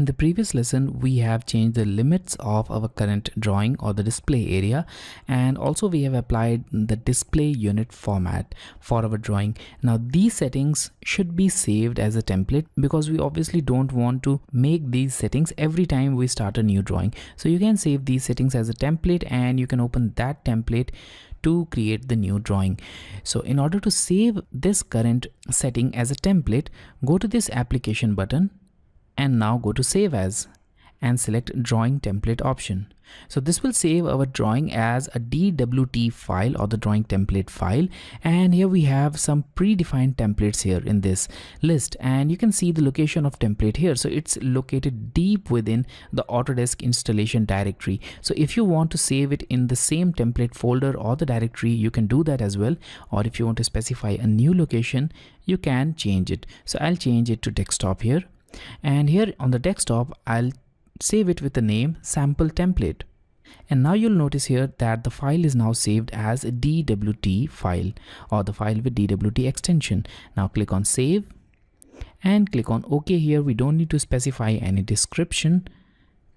In the previous lesson, we have changed the limits of our current drawing or the display area, and also we have applied the display unit format for our drawing. Now these settings should be saved as a template because we obviously don't want to make these settings every time we start a new drawing. So you can save these settings as a template and you can open that template to create the new drawing. So in order to save this current setting as a template, go to this application button and now go to save as and select drawing template option. So this will save our drawing as a DWT file or the drawing template file, and here we have some predefined templates here in this list, and you can see the location of template here. So it's located deep within the Autodesk installation directory. So if you want to save it in the same template folder or the directory, you can do that as well, or if you want to specify a new location, you can change it. So I'll change it to desktop here, and here on the desktop I'll save it with the name sample template. And now you'll notice here that the file is now saved as a DWT file or the file with DWT extension. Now click on save and click on OK. Here we don't need to specify any description.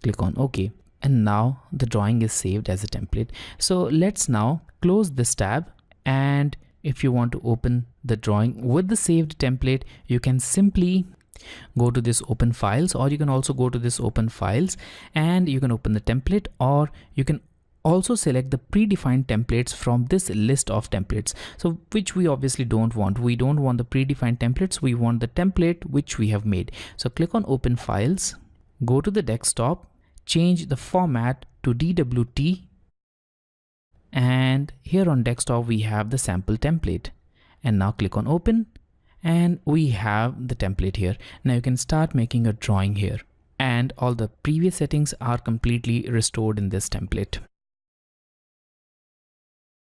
Click on OK, and now the drawing is saved as a template. So let's now close this tab, and if you want to open the drawing with the saved template, you can simply go to this open files, or you can also go to this open files and you can open the template, or you can also select the predefined templates from this list of templates. So which we obviously don't want. We don't want the predefined templates. We want the template which we have made. So click on open files, go to the desktop, change the format to DWT, and here on desktop we have the sample template, and now click on open. And we have the template here. Now you can start making a drawing here, and all the previous settings are completely restored in this template.